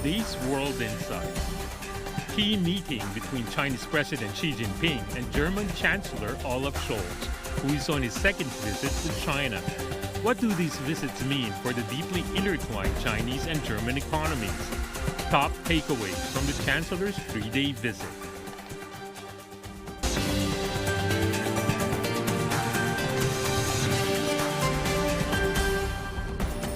today's World Insight. Key meeting between Chinese President Xi Jinping and German Chancellor Olaf Scholz, who is on his second visit to China. What do these visits mean for the deeply intertwined Chinese and German economies? Top takeaways from the Chancellor's 3-day visit.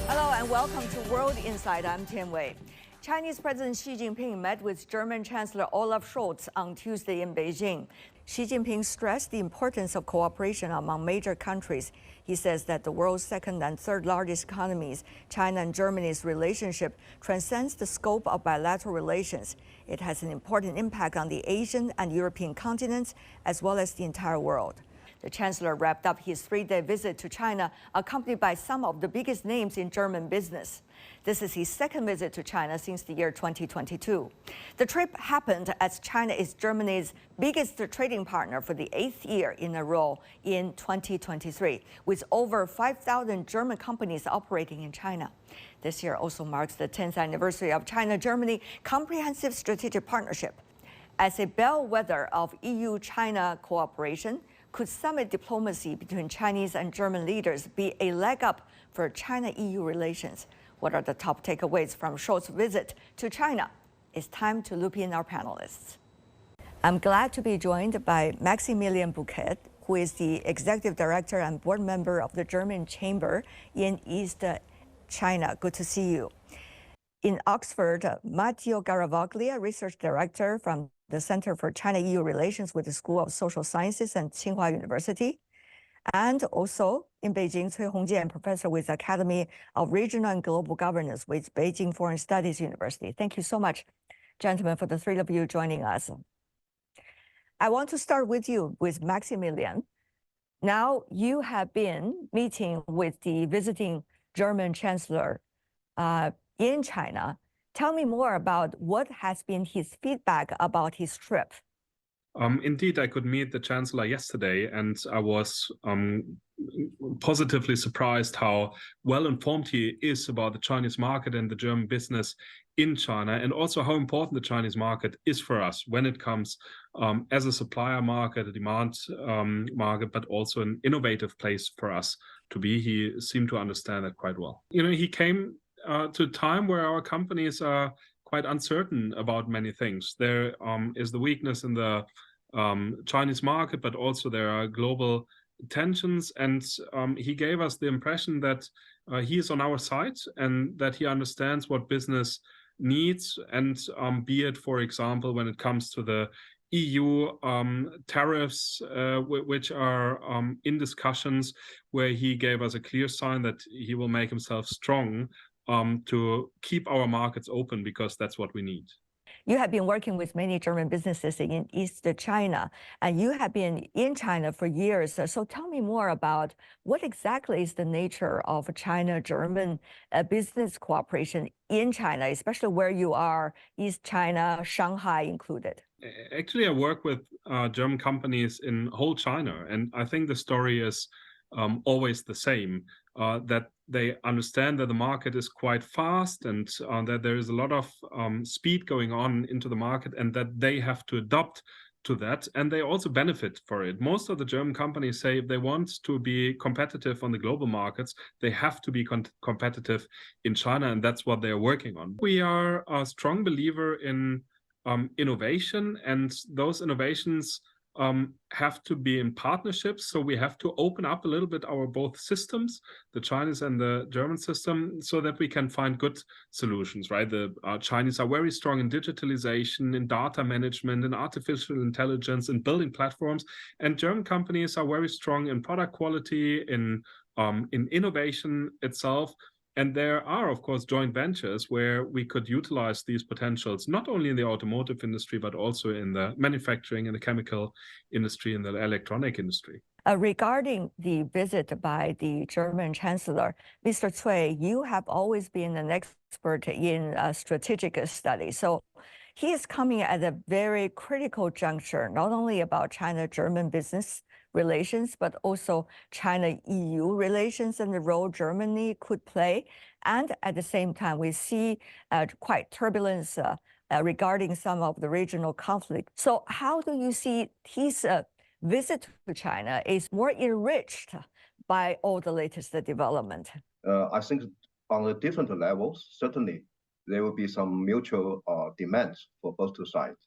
Hello and welcome to World Insight. I'm Tian Wei. Chinese President Xi Jinping met with German Chancellor Olaf Scholz on Tuesday in Beijing. Xi Jinping stressed the importance of cooperation among major countries. He says that the world's second and third largest economies, China and Germany's relationship transcends the scope of bilateral relations. It has an important impact on the Asian and European continents, as well as the entire world. The Chancellor wrapped up his 3-day visit to China, accompanied by some of the biggest names in German business. This is his second visit to China since the year 2022. The trip happened as China is Germany's biggest trading partner for the 8th year in a row in 2023, with over 5,000 German companies operating in China. This year also marks the 10th anniversary of China-Germany Comprehensive Strategic Partnership. As a bellwether of EU-China cooperation, could summit diplomacy between Chinese and German leaders be a leg up for China-EU relations? What are the top takeaways from Scholz's visit to China? It's time to loop in our panelists. I'm glad to be joined by Maximilian Bouquet, who is the Executive Director and Board Member of the German Chamber in East China. Good to see you. In Oxford, Matteo Garavaglia, Research Director from the Center for China-EU Relations with the School of Social Sciences and Tsinghua University. And also in Beijing, Cui Hongjian, Professor with the Academy of Regional and Global Governance with Beijing Foreign Studies University. Thank you so much, gentlemen, for the three of you joining us. I want to start with you, with Maximilian. Now you have been meeting with the visiting German Chancellor in China. Tell me more about what has been his feedback about his trip. Indeed, I could meet the Chancellor yesterday, and I was positively surprised how well informed he is about the Chinese market and the German business in China, and also how important the Chinese market is for us when it comes as a supplier market, a demand market, but also an innovative place for us to be. He seemed to understand that quite well. You know, he came to a time where our companies are quite uncertain about many things. There is the weakness in the Chinese market, but also there are global tensions. And he gave us the impression that he is on our side and that he understands what business needs. And be it, for example, when it comes to the EU tariffs, which are in discussions, where he gave us a clear sign that he will make himself strong to keep our markets open, because that's what we need. You have been working with many German businesses in East China, and you have been in China for years. So tell me more about what exactly is the nature of China-German business cooperation in China, especially where you are, East China, Shanghai included. Actually, I work with German companies in whole China, and I think the story is always the same, that they understand that the market is quite fast and that there is a lot of speed going on into the market, and that they have to adapt to that, and they also benefit for it. Most of the German companies say if they want to be competitive on the global markets, they have to be competitive in China, and that's what they're working on. We are a strong believer in innovation, and those innovations have to be in partnerships. So we have to open up a little bit our both systems, the Chinese and the German system, so that we can find good solutions, right? The Chinese are very strong in digitalization, in data management, in artificial intelligence, in building platforms, and German companies are very strong in product quality, in innovation itself. And there are, of course, joint ventures where we could utilize these potentials, not only in the automotive industry, but also in the manufacturing, in the chemical industry, in the electronic industry. Regarding the visit by the German Chancellor, Mr. Cui, you have always been an expert in strategic studies. So he is coming at a very critical juncture, not only about China-German business relations, but also China-EU relations and the role Germany could play And at the same time, we see quite turbulence regarding some of the regional conflict. So how do you see his visit to China is more enriched by all the latest development? I think on the different levels, certainly there will be some mutual demands for both sides.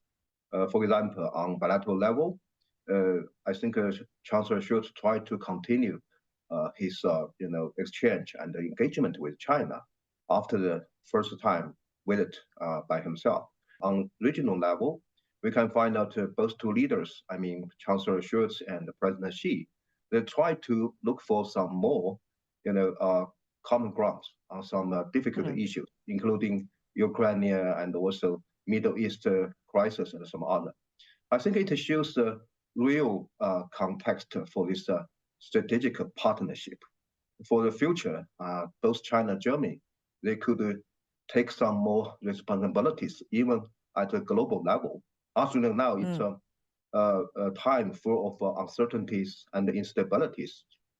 For example, on bilateral level, I think Chancellor Scholz tried to continue his exchange and engagement with China after the first time visit by himself. On regional level, we can find out both two leaders, I mean Chancellor Scholz and President Xi, they try to look for some more, common grounds on some difficult issues, including Ukraine and also Middle East crisis and some other. I think it shows the real context for this strategic partnership. For the future, both China and Germany, they could take some more responsibilities, even at a global level. As you know now, it's a time full of uncertainties and instabilities.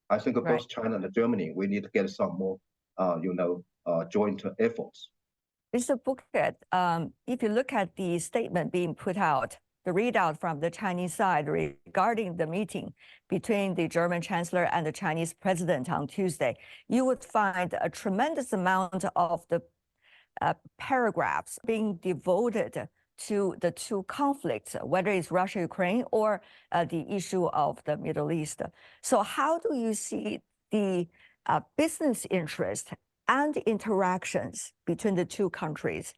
I think both China and Germany, we need to get some more, joint efforts. Mr. Bouquet, if you look at the statement being put out, the readout from the Chinese side regarding the meeting between the German Chancellor and the Chinese President on Tuesday, you would find a tremendous amount of the paragraphs being devoted to the two conflicts, whether it's Russia-Ukraine or the issue of the Middle East. So how do you see the business interest and interactions between the two countries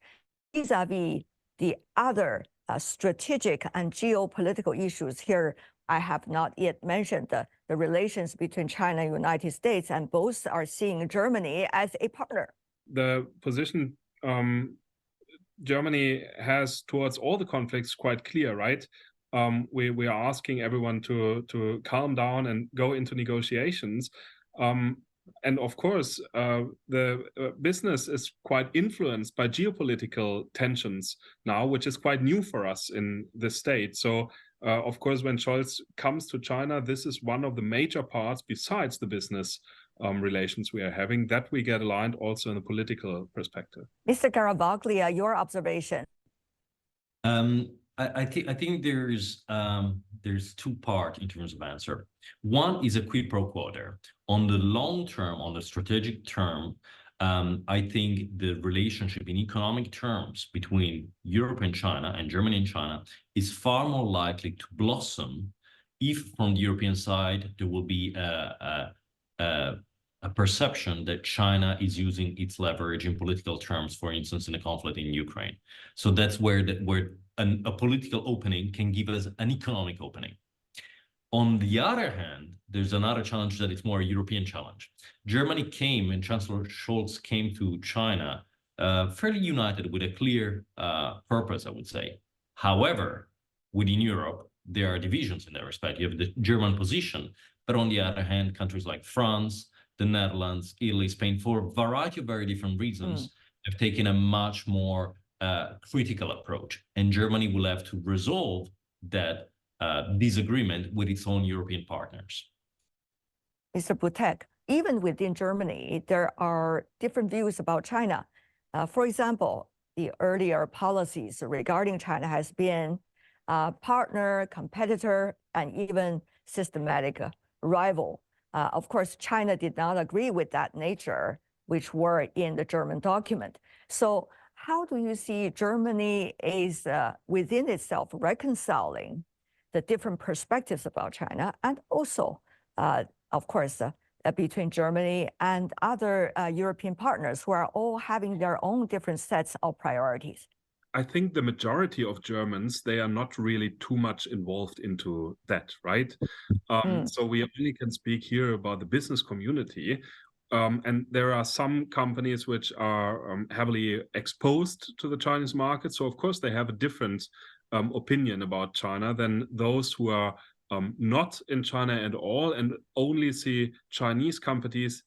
vis-a-vis the other strategic and geopolitical issues here? I have not yet mentioned the relations between China and the United States, and both are seeing Germany as a partner. The position Germany has towards all the conflicts quite clear, right? We are asking everyone to calm down and go into negotiations. And of course, the business is quite influenced by geopolitical tensions now, which is quite new for us in this state. So, of course, when Scholz comes to China, this is one of the major parts, besides the business relations we are having, that we get aligned also in a political perspective. Mr. Garavaglia, your observation. I think there's two parts in terms of answer. One is a quid pro quo there. On the long term, on the strategic term, I think the relationship in economic terms between Europe and China and Germany and China is far more likely to blossom if from the European side there will be a perception that China is using its leverage in political terms, for instance, in the conflict in Ukraine. So that's where a political opening can give us an economic opening. On the other hand, there's another challenge that is more a European challenge. Germany came, and Chancellor Scholz came to China fairly united with a clear purpose, I would say. However, within Europe, there are divisions in that respect. You have the German position, but on the other hand, countries like France, the Netherlands, Italy, Spain, for a variety of very different reasons, have taken a much more critical approach. And Germany will have to resolve that disagreement with its own European partners. Mr. Bouquet, even within Germany, there are different views about China. For example, the earlier policies regarding China has been partner, competitor, and even systematic rival. Of course, China did not agree with that nature, which were in the German document. So how do you see Germany is within itself reconciling the different perspectives about China, and also, of course, between Germany and other European partners who are all having their own different sets of priorities? I think the majority of Germans, they are not really too much involved into that, right? So we only can speak here about the business community. And there are some companies which are heavily exposed to the Chinese market. So, of course, they have a different opinion about China than those who are not in China at all and only see Chinese companies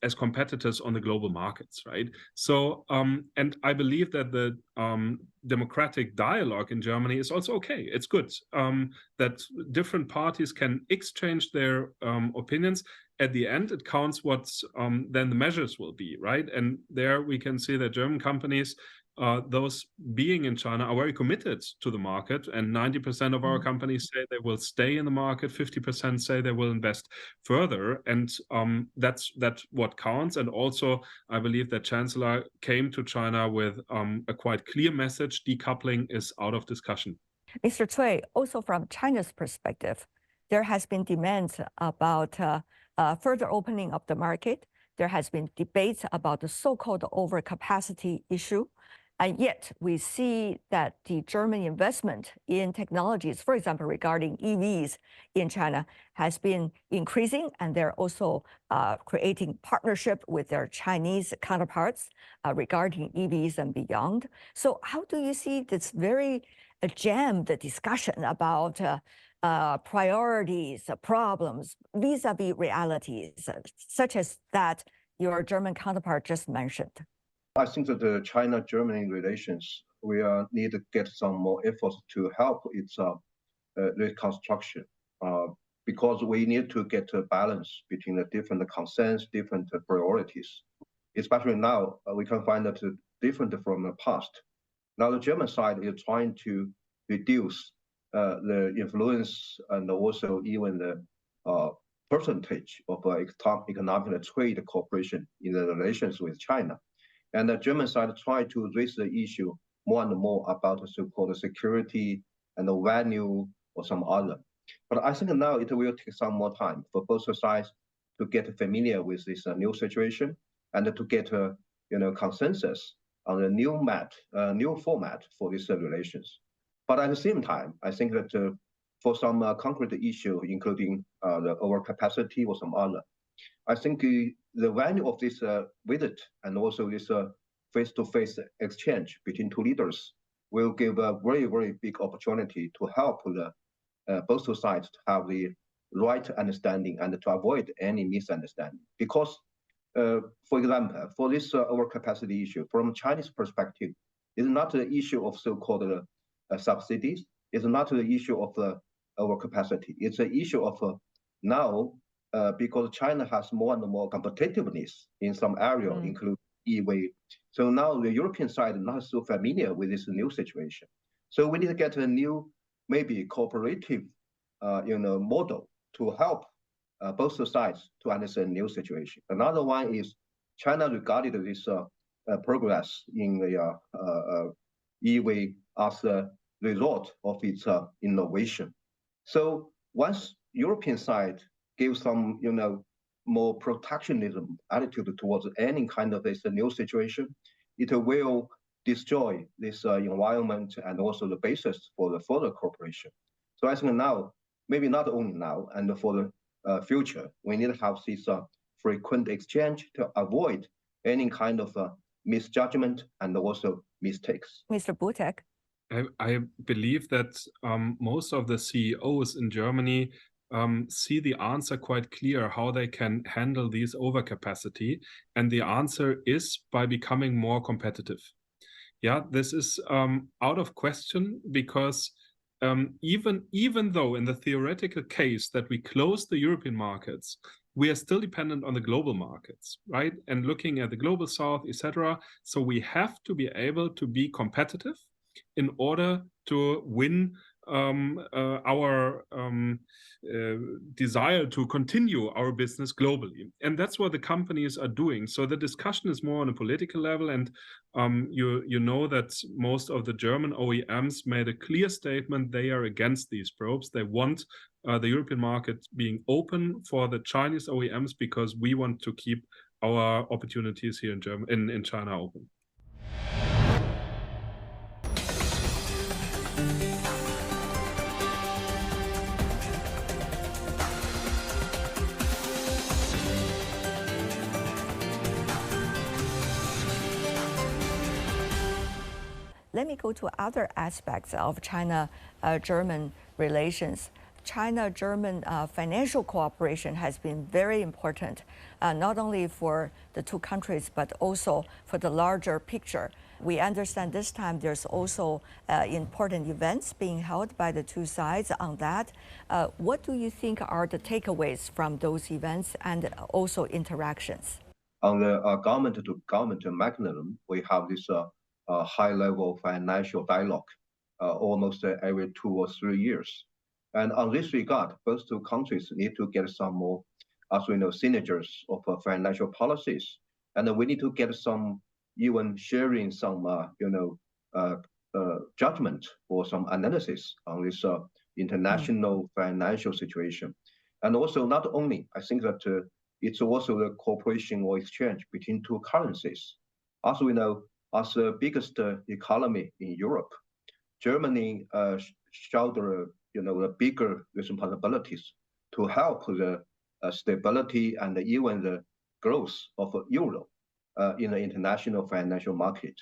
as competitors on the global markets, right? So, and I believe that the democratic dialogue in Germany is also okay. It's good that different parties can exchange their opinions. At the end, it counts what then the measures will be, right? And there we can see that German companies, those being in China, are very committed to the market, and 90% of our companies say they will stay in the market, 50% say they will invest further, and that's what counts. And also, I believe that Chancellor came to China with a quite clear message: decoupling is out of discussion. Mr. Cui, also from China's perspective, there has been demands about further opening of the market. There has been debates about the so-called overcapacity issue. And yet we see that the German investment in technologies, for example, regarding EVs in China, has been increasing, and they're also creating partnership with their Chinese counterparts regarding EVs and beyond. So how do you see this very jammed discussion about priorities, problems, vis-a-vis realities, such as that your German counterpart just mentioned? I think that the China-Germany relations, we need to get some more efforts to help its reconstruction, because we need to get a balance between the different concerns, different priorities. Especially now, we can find that different from the past. Now the German side is trying to reduce the influence and also even the percentage of economic trade cooperation in the relations with China. And the German side tried to raise the issue more and more about the so-called security and the value or some other. But I think now it will take some more time for both sides to get familiar with this new situation and to get a consensus on a new format for these relations. But at the same time, I think that for some concrete issue, including the overcapacity or some other, I think the value of this visit and also this face-to-face exchange between two leaders will give a very, very big opportunity to help both sides to have the right understanding and to avoid any misunderstanding. Because, for example, for this overcapacity issue, from Chinese perspective, it's not the issue of so-called subsidies. It's not the issue of overcapacity. It's an issue of now, because China has more and more competitiveness in some areas, including EV. So now the European side is not so familiar with this new situation. So we need to get a new, maybe cooperative, model to help both sides to understand the new situation. Another one is China regarded this progress in the EV as a result of its innovation. So once European side give some, more protectionism attitude towards any kind of this new situation, it will destroy this environment and also the basis for the further cooperation. So I think now, maybe not only now and for the future, we need to have this frequent exchange to avoid any kind of misjudgment and also mistakes. Mr. Butek. I believe that most of the CEOs in Germany see the answer quite clear how they can handle these overcapacity, and the answer is by becoming more competitive. Yeah, this is out of question, because even though in the theoretical case that we close the European markets, we are still dependent on the global markets, right? And looking at the global south, etc. So we have to be able to be competitive in order to win our desire to continue our business globally. And that's what the companies are doing. So the discussion is more on a political level. And you know that most of the German OEMs made a clear statement they are against these probes. They want the European market being open for the Chinese OEMs, because we want to keep our opportunities here in China open. Let me go to other aspects of China-German relations. China-German financial cooperation has been very important, not only for the two countries, but also for the larger picture. We understand this time there's also important events being held by the two sides on that. What do you think are the takeaways from those events and also interactions? On the government-to-government mechanism, we have this high-level financial dialogue almost every 2 or 3 years. And on this regard, both two countries need to get some more, as we know, synergies of financial policies. And we need to get some, even sharing some, judgment or some analysis on this international financial situation. And also, not only, I think that it's also the cooperation or exchange between two currencies. As we know, as the biggest economy in Europe, Germany shoulder, the bigger responsibilities to help the stability and even the growth of euro in the international financial market.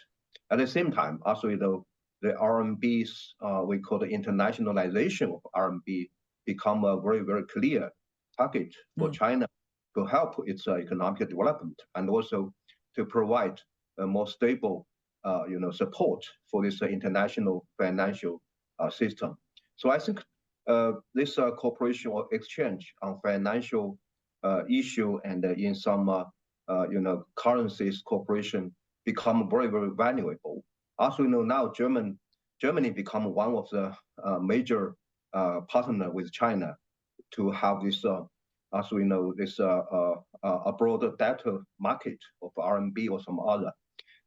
At the same time, as we know, the RMB's, we call the internationalization of RMB, become a very, very clear target for China to help its economic development and also to provide a more stable, support for this international financial system. So I think this cooperation or exchange on financial issue and in some, currencies cooperation become very, very valuable. As we know now, Germany become one of the major partner with China to have this, as we know, this a broader data market of RMB or some other.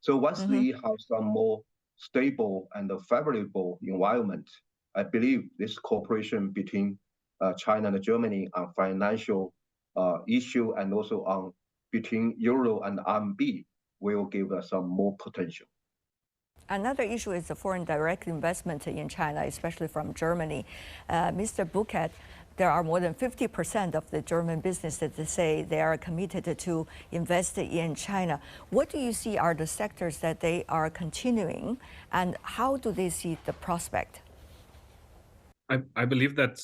So once we have some more stable and favorable environment, I believe this cooperation between China and Germany on financial issue and also on between euro and RMB will give us some more potential. Another issue is the foreign direct investment in China, especially from Germany. Mr. Buchert, there are more than 50% of the German businesses that say they are committed to invest in China. What do you see are the sectors that they are continuing, and how do they see the prospect? I believe that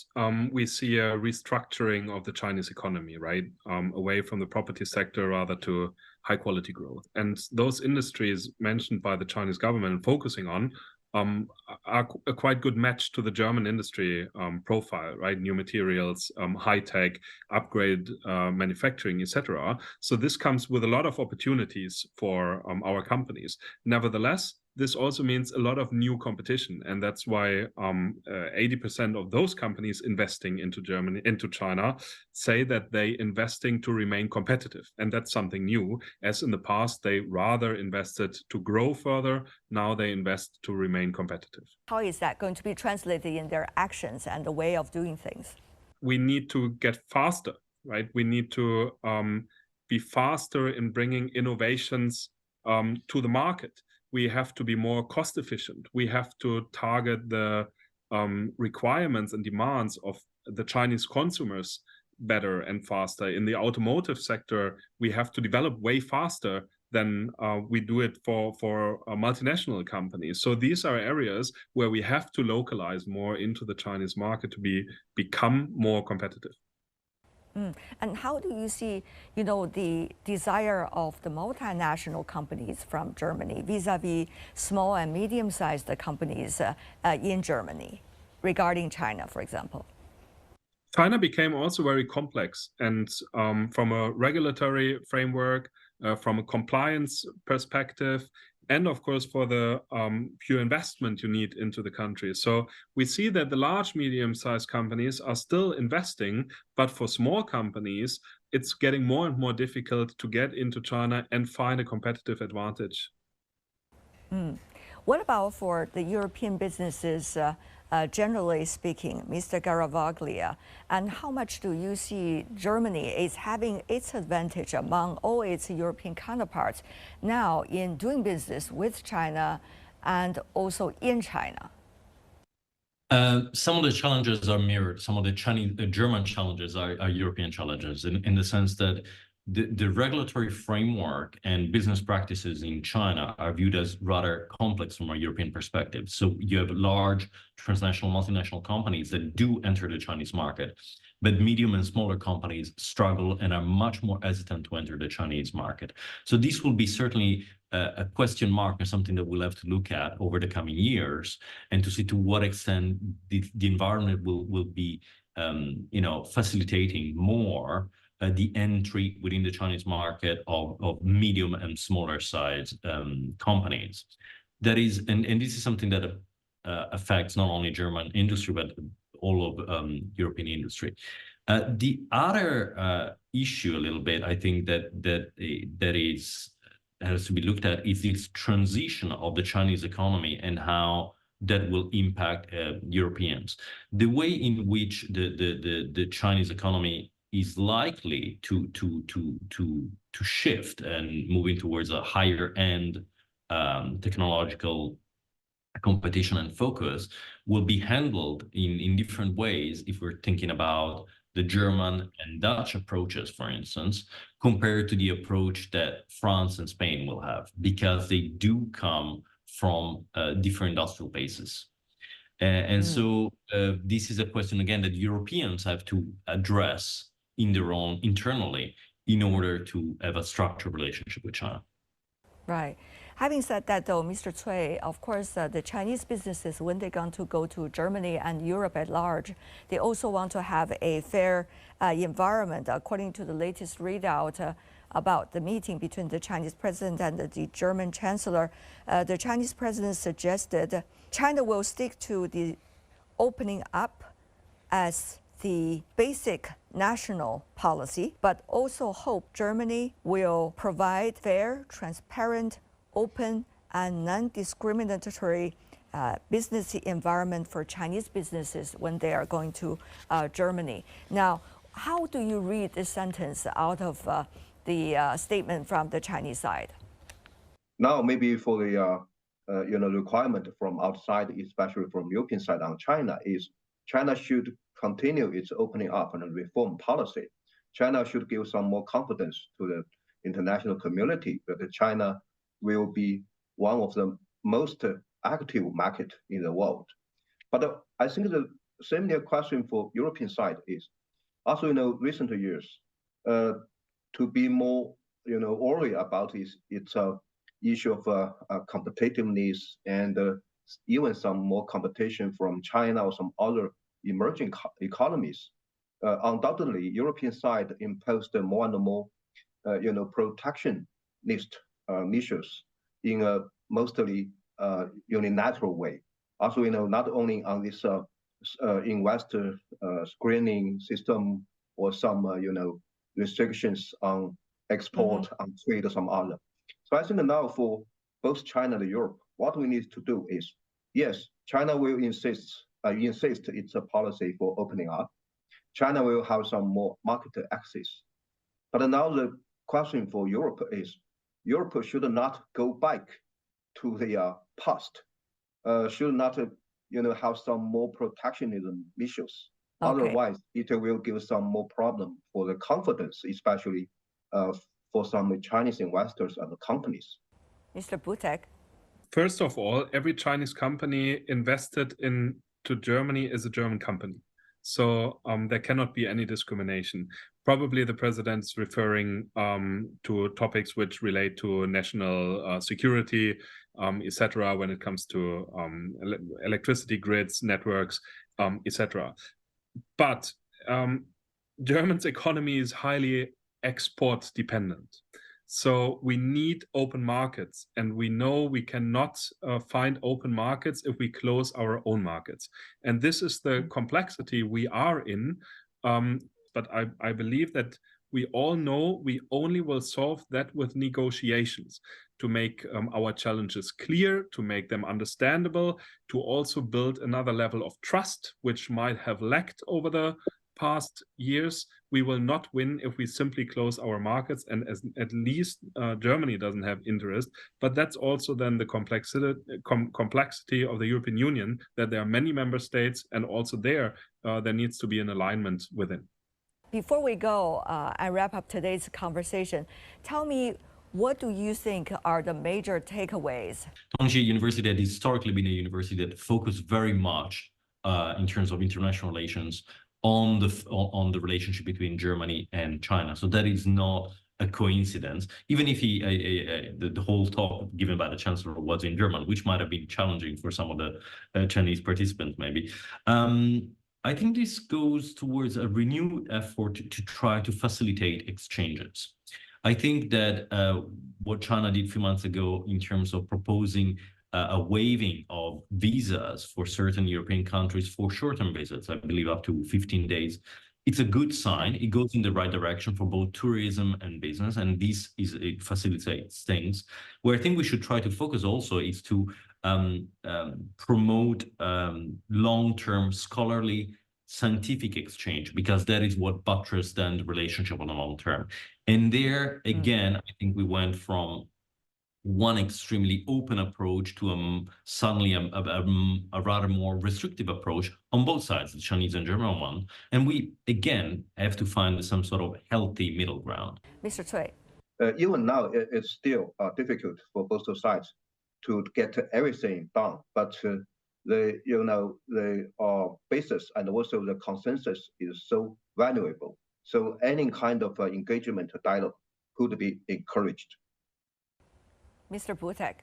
we see a restructuring of the Chinese economy, right? Away from the property sector rather to high quality growth. And those industries mentioned by the Chinese government focusing on are a quite good match to the German industry profile, right? New materials, high tech, upgrade manufacturing, etc. So this comes with a lot of opportunities for our companies. Nevertheless, this also means a lot of new competition, and that's why 80% of those companies investing into China say that they investing to remain competitive, and that's something new. As in the past, they rather invested to grow further. Now they invest to remain competitive. How is that going to be translated in their actions and the way of doing things? We need to get faster, right? We need to be faster in bringing innovations to the market. We have to be more cost efficient. We have to target the requirements and demands of the Chinese consumers better and faster. In the automotive sector, we have to develop way faster than we do it for multinational companies. So these are areas where we have to localize more into the Chinese market to become more competitive. And how do you see, the desire of the multinational companies from Germany vis-a-vis small and medium-sized companies in Germany regarding China, for example? China became also very complex, and from a regulatory framework, from a compliance perspective, and of course for the pure investment you need into the country. So we see that the large, medium-sized companies are still investing, but for small companies, it's getting more and more difficult to get into China and find a competitive advantage. What about for the European businesses, generally speaking, Mr. Garavaglia, and how much do you see Germany is having its advantage among all its European counterparts now in doing business with China and also in China? Some of the challenges are mirrored. Some of the German challenges are European challenges in the sense that the regulatory framework and business practices in China are viewed as rather complex from a European perspective. So you have large transnational, multinational companies that do enter the Chinese market, but medium and smaller companies struggle and are much more hesitant to enter the Chinese market. So this will be certainly a question mark and something that we'll have to look at over the coming years, and to see to what extent the environment will be, facilitating more the entry within the Chinese market of medium and smaller size companies. That is, and this is something that affects not only German industry, but all of European industry. The other issue, a little bit, I think has to be looked at is this transition of the Chinese economy and how that will impact Europeans. The way in which the Chinese economy is likely to shift and moving towards a higher end technological competition and focus will be handled in different ways if we're thinking about the German and Dutch approaches, for instance, compared to the approach that France and Spain will have, because they do come from different industrial bases. So this is a question, again, that Europeans have to address in their own internally in order to have a structured relationship with China. Right. Having said that, though, Mr. Cui, of course, the Chinese businesses, when they're going to go to Germany and Europe at large, they also want to have a fair environment. According to the latest readout about the meeting between the Chinese president and the German chancellor, the Chinese president suggested China will stick to the opening up as the basic national policy, but also hope Germany will provide fair, transparent, open, and non-discriminatory business environment for Chinese businesses when they are going to Germany. Now, how do you read this sentence out of the statement from the Chinese side? Now, maybe for the requirement from outside, especially from European side on China, is China should continue its opening up and reform policy. China should give some more confidence to the international community that China will be one of the most active market in the world. But I think the similar question for European side is also, recent years, to be more, worried about its issue of competitiveness and even some more competition from China or some other emerging economies. Undoubtedly, European side imposed more and more, protectionist measures in a mostly unilateral way. Also, not only on this investor screening system or some, restrictions on export, on trade, or some other. So I think now for both China and Europe, what we need to do is, yes, China will insist its policy for opening up. China will have some more market access. But now the question for Europe is, Europe should not go back to the past, should not, have some more protectionism issues. Okay. Otherwise, it will give some more problem for the confidence, especially for some Chinese investors and companies. Mr. Butek. First of all, every Chinese company invested into Germany is a German company. So there cannot be any discrimination. Probably the president's referring to topics which relate to national security, etc., when it comes to electricity grids, networks, etc. But Germany's economy is highly export dependent. So we need open markets, and we know we cannot find open markets if we close our own markets. And this is the complexity we are in. But I believe that we all know we only will solve that with negotiations, to make our challenges clear, to make them understandable, to also build another level of trust, which might have lacked over the past years. We will not win if we simply close our markets, and at least Germany doesn't have interest. But that's also then the complexity of the European Union, that there are many member states, and also there needs to be an alignment within. Before we go and wrap up today's conversation, tell me, what do you think are the major takeaways? Chongqing University had historically been a university that focused very much in terms of international relations on the relationship between Germany and China. So that is not a coincidence, even if the whole talk given by the Chancellor was in German, which might have been challenging for some of the Chinese participants, maybe. I think this goes towards a renewed effort to try to facilitate exchanges. I think that what China did a few months ago in terms of proposing a waiving of visas for certain European countries for short-term visits, I believe up to 15 days, it's a good sign. It goes in the right direction for both tourism and business, and it facilitates things. Where I think we should try to focus also is to promote long-term scholarly scientific exchange, because that is what buttresses then the relationship on the long term. And there, again, I think we went from one extremely open approach to suddenly a rather more restrictive approach on both sides, the Chinese and German one. And we, again, have to find some sort of healthy middle ground. Mr. Cui. Even now, it's still difficult for both sides to get everything done. But the basis and also the consensus is so valuable. So any kind of engagement dialogue could be encouraged. Mr. Butek.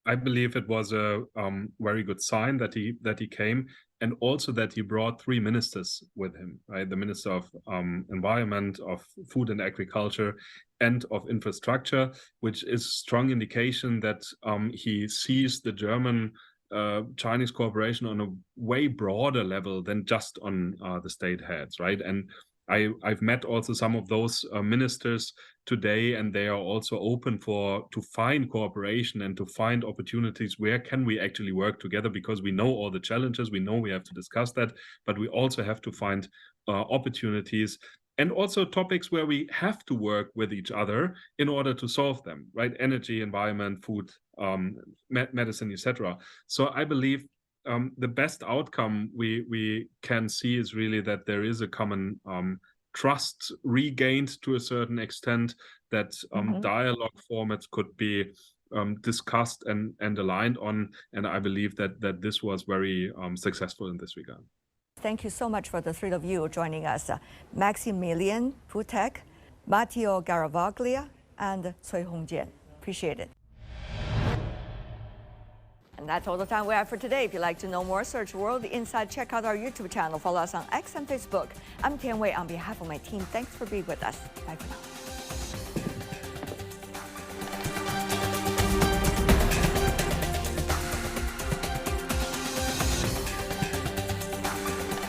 I believe it was a very good sign that he came, and also that he brought 3 ministers with him, right? The Minister of Environment, of Food and Agriculture, and of Infrastructure, which is strong indication that he sees the German-Chinese cooperation on a way broader level than just on the state heads, right? And I've met also some of those ministers today, and they are also open to find cooperation and to find opportunities where can we actually work together, because we know all the challenges, we know we have to discuss that, but we also have to find opportunities and also topics where we have to work with each other in order to solve them, right? Energy, environment, food, medicine, etc. So I believe the best outcome we can see is really that there is a common trust regained to a certain extent, that dialogue formats could be discussed and aligned on. And I believe that this was very successful in this regard. Thank you so much for the 3 of you joining us. Maximilian Butek, Matteo Garavaglia, and Cui Hongjian. Appreciate it. And that's all the time we have for today. If you'd like to know more, search World Insight. Check out our YouTube channel. Follow us on X and Facebook. I'm Tian Wei on behalf of my team. Thanks for being with us. Bye for now.